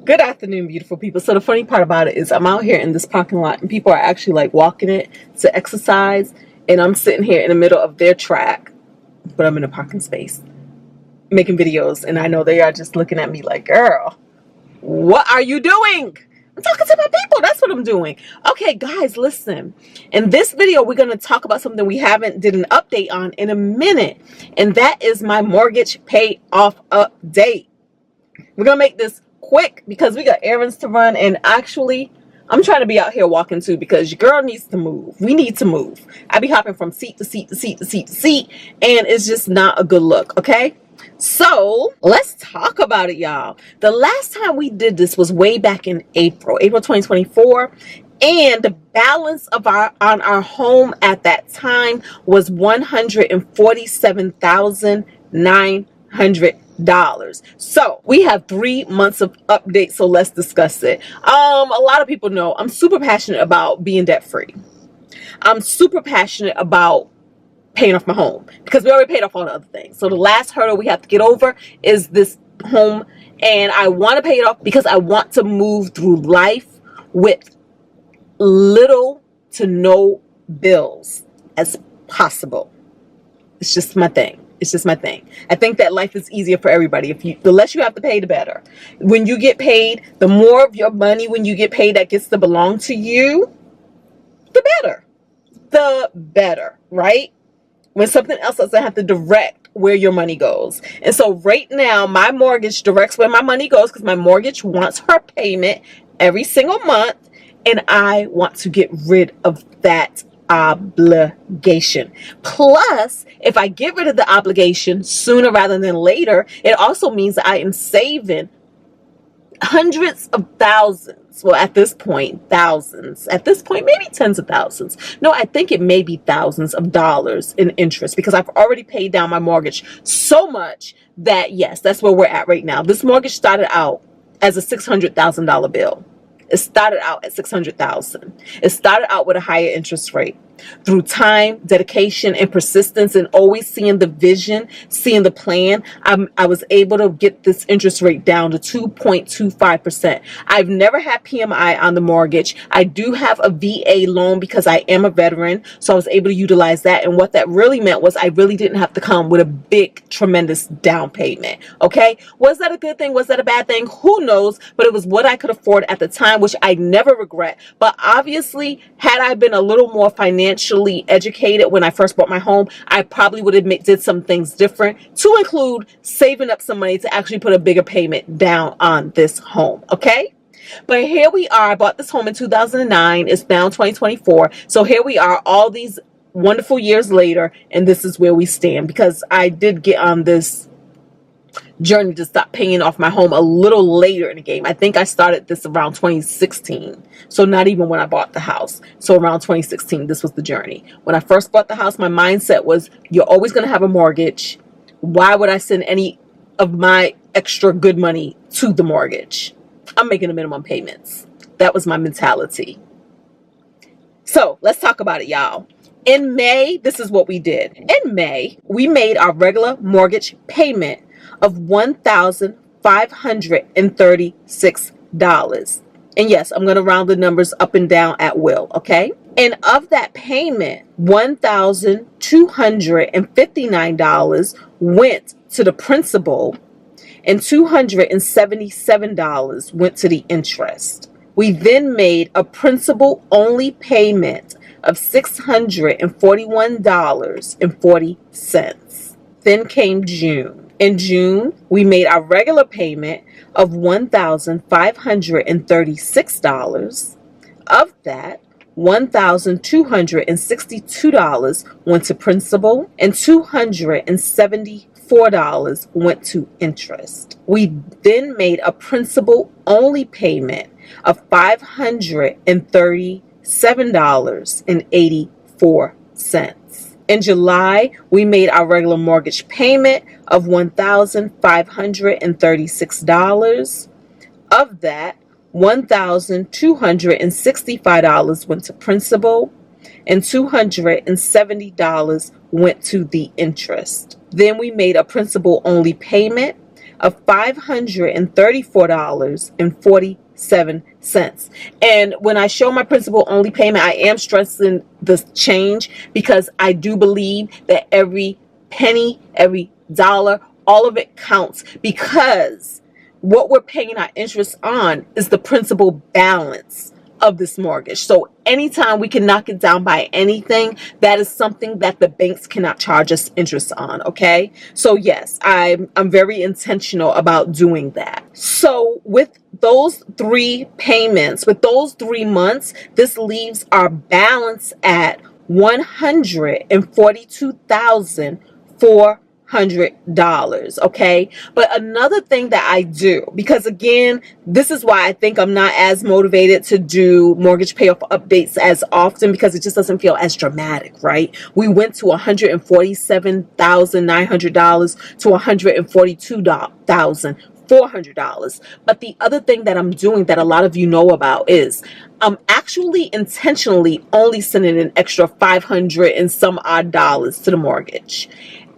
Good afternoon, beautiful people. So the funny part about it is I'm out here in this parking lot and people are actually like walking it to exercise, and I'm sitting here in the middle of their track, but I'm in a parking space making videos, and I know they are just looking at me like, girl, what are you doing? I'm talking to my people. That's what I'm doing. Okay, guys, listen. In this video, we're going to talk about something we haven't did an update on in a minute, and that is my mortgage pay off update. We're going to make this quick because we got errands to run, and actually I'm trying to be out here walking too because your girl needs to move. We need to move. I be hopping from seat to seat to seat to seat to seat, and it's just not a good look. Okay, so let's talk about it, y'all. The last time we did this was way back in April 2024, and the balance of on our home at that time was $147,900. So we have 3 months of updates, so let's discuss it. A lot of people know I'm super passionate about being debt free. I'm super passionate about paying off my home because we already paid off all the other things. So the last hurdle we have to get over is this home, and I want to pay it off because I want to move through life with little to no bills as possible. It's just my thing. It's just my thing. I think that life is easier for everybody. The less you have to pay, the better. When you get paid, the more of your money when you get paid that gets to belong to you, the better. The better, right? When something else doesn't have to direct where your money goes. And so right now, my mortgage directs where my money goes because my mortgage wants her payment every single month, and I want to get rid of that obligation. Plus, if I get rid of the obligation sooner rather than later, it also means that I am saving hundreds of thousands. Well, at this point, thousands. At this point, maybe tens of thousands. No, I think it may be thousands of dollars in interest because I've already paid down my mortgage so much that, yes, that's where we're at right now. This mortgage started out as a $600,000 bill. It started out at $600,000. It started out with a higher interest rate. Through time, dedication, and persistence, and always seeing the vision, seeing the plan, I was able to get this interest rate down to 2.25%. I've never had PMI on the mortgage. I do have a VA loan because I am a veteran, so I was able to utilize that. And what that really meant was I really didn't have to come with a big, tremendous down payment. Okay, was that a good thing? Was that a bad thing? Who knows? But it was what I could afford at the time, which I never regret. But obviously, had I been a little more financially educated when I first bought my home, I probably would have did some things different, to include saving up some money to actually put a bigger payment down on this home. Okay, but here we are. I bought this home in 2009. It's now 2024. So here we are, all these wonderful years later, and this is where we stand because I did get on this journey to stop paying off my home a little later in the game. I think I started this around 2016. So not even when I bought the house. So around 2016, this was the journey. When I first bought the house, my mindset was, you're always going to have a mortgage. Why would I send any of my extra good money to the mortgage? I'm making the minimum payments. That was my mentality. So let's talk about it, y'all. In May, this is what we did. In May, we made our regular mortgage payment of $1,536. And yes, I'm going to round the numbers up and down at will, okay? And of that payment, $1,259 went to the principal and $277 went to the interest. We then made a principal only payment of $641.40. Then came June. In June, we made our regular payment of $1,536. Of that, $1,262 went to principal and $274 went to interest. We then made a principal only payment of $537.84. In July, we made our regular mortgage payment of $1,536. Of that, $1,265 went to principal and $270 went to the interest. Then we made a principal only payment of $534.47. And when I show my principal only payment, I am stressing the change because I do believe that every penny, every dollar, all of it counts, because what we're paying our interest on is the principal balance of this mortgage. So anytime we can knock it down by anything, that is something that the banks cannot charge us interest on. Okay, so yes, I'm very intentional about doing that. So with those 3 payments, with those 3 months, this leaves our balance at $142,400. Okay, but another thing that I do, because again, this is why I think I'm not as motivated to do mortgage payoff updates as often, because it just doesn't feel as dramatic, right? We went to $147,900 to $142,400. But the other thing that I'm doing that a lot of you know about is I'm actually intentionally only sending an extra 500 and some odd dollars to the mortgage.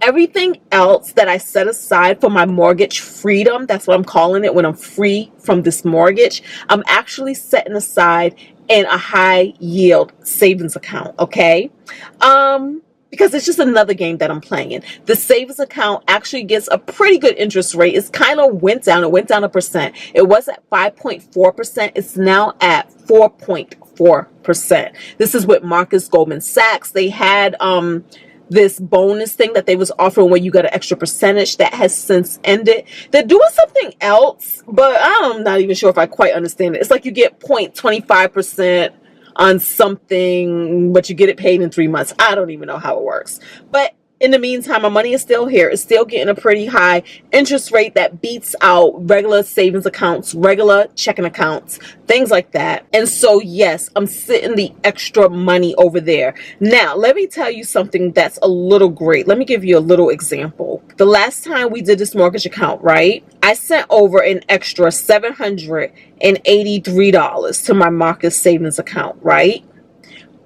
Everything else that I set aside for my mortgage freedom, that's what I'm calling it, when I'm free from this mortgage, I'm actually setting aside in a high yield savings account, okay? Because it's just another game that I'm playing. The savings account actually gets a pretty good interest rate. It's kind of went down. It went down 1%. It was at 5.4%. It's now at 4.4%. This is with Marcus Goldman Sachs. They had this bonus thing that they was offering where you got an extra percentage that has since ended. They're doing something else, but I'm not even sure if I quite understand it. It's like you get 0.25% on something, but you get it paid in 3 months. I don't even know how it works. But in the meantime, my money is still here. It's still getting a pretty high interest rate that beats out regular savings accounts, regular checking accounts, things like that. And so, yes, I'm sitting the extra money over there. Now, let me tell you something that's a little great. Let me give you a little example. The last time we did this mortgage account, right, I sent over an extra $783 to my Marcus savings account, right?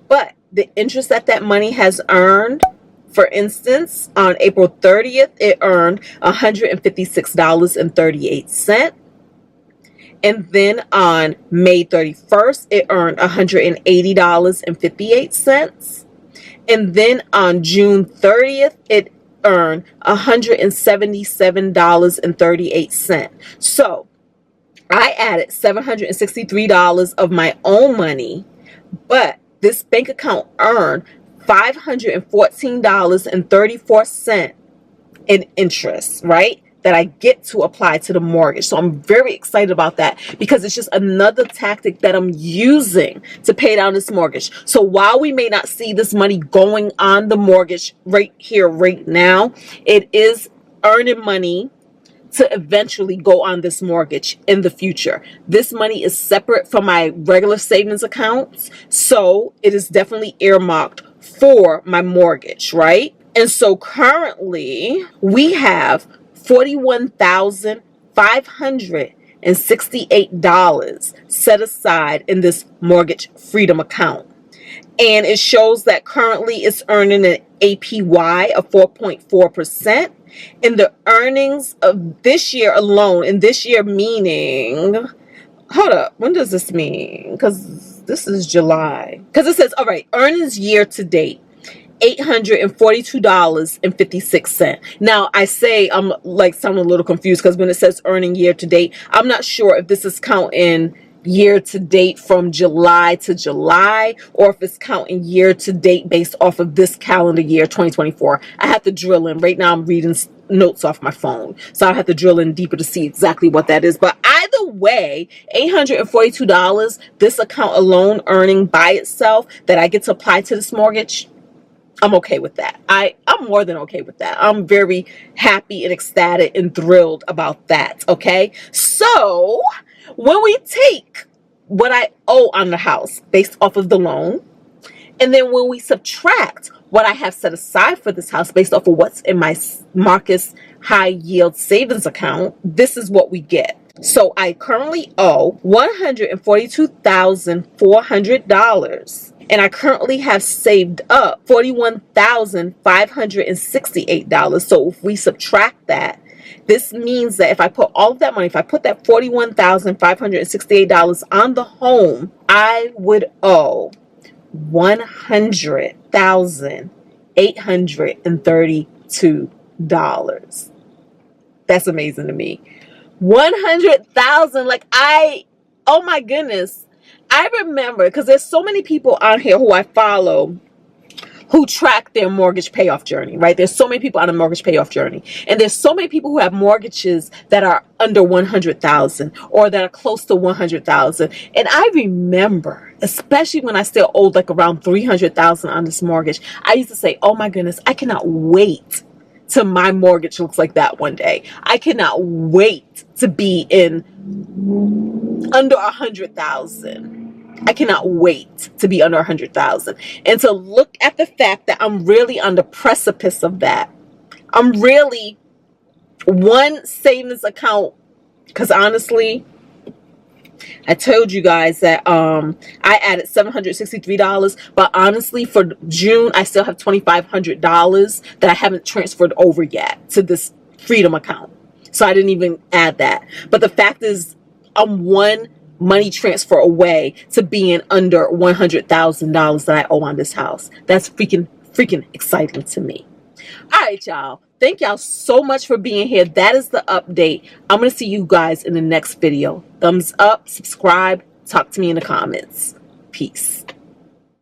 But the interest that money has earned, for instance, on April 30th, it earned $156.38. And then on May 31st, it earned $180.58. And then on June 30th, it earned $177.38. So I added $763 of my own money, but this bank account earned $514.34 in interest, right? That I get to apply to the mortgage. So I'm very excited about that, because it's just another tactic that I'm using to pay down this mortgage. So while we may not see this money going on the mortgage right here, right now, it is earning money to eventually go on this mortgage in the future. This money is separate from my regular savings accounts, so it is definitely earmarked for my mortgage, right? And so currently we have $41,568 set aside in this mortgage freedom account. And it shows that currently it's earning an APY of 4.4%. And the earnings of this year alone, and this year meaning, hold up, when does this mean? Because this is July. Because it says, all right, earnings year to date, $842.56. Now, I say I'm like sounding a little confused, because when it says earning year to date, I'm not sure if this is counting year to date from July to July, or if it's counting year to date based off of this calendar year 2024. I have to drill in. Right now I'm reading notes off my phone, so I have to drill in deeper to see exactly what that is. But either way, $842, this account alone earning by itself that I get to apply to this mortgage, I'm okay with that. I'm more than okay with that. I'm very happy and ecstatic and thrilled about that. Okay, so when we take what I owe on the house based off of the loan, and then when we subtract what I have set aside for this house based off of what's in my Marcus high yield savings account, this is what we get. So I currently owe $142,400. And I currently have saved up $41,568. So if we subtract that, This means that if I put all of that money, if I put that $41,568 on the home, I would owe $100,832. That's amazing to me. 100,000. Like, oh my goodness. I remember, because there's so many people on here who I follow who track their mortgage payoff journey, right? There's so many people on a mortgage payoff journey. And there's so many people who have mortgages that are under 100,000 or that are close to 100,000. And I remember, especially when I still owed like around 300,000 on this mortgage, I used to say, oh my goodness, I cannot wait till my mortgage looks like that one day. I cannot wait to be in under 100,000. I cannot wait to be under 100,000. And to look at the fact that I'm really on the precipice of that. I'm really one savings account, because honestly, I told you guys that I added $763, but honestly for June I still have $2,500 that I haven't transferred over yet to this Freedom account. So I didn't even add that. But the fact is, I'm one money transfer away to being under $100,000 that I owe on this house. That's freaking exciting to me. All right, y'all. Thank y'all so much for being here. That is the update. I'm going to see you guys in the next video. Thumbs up, subscribe, talk to me in the comments. Peace.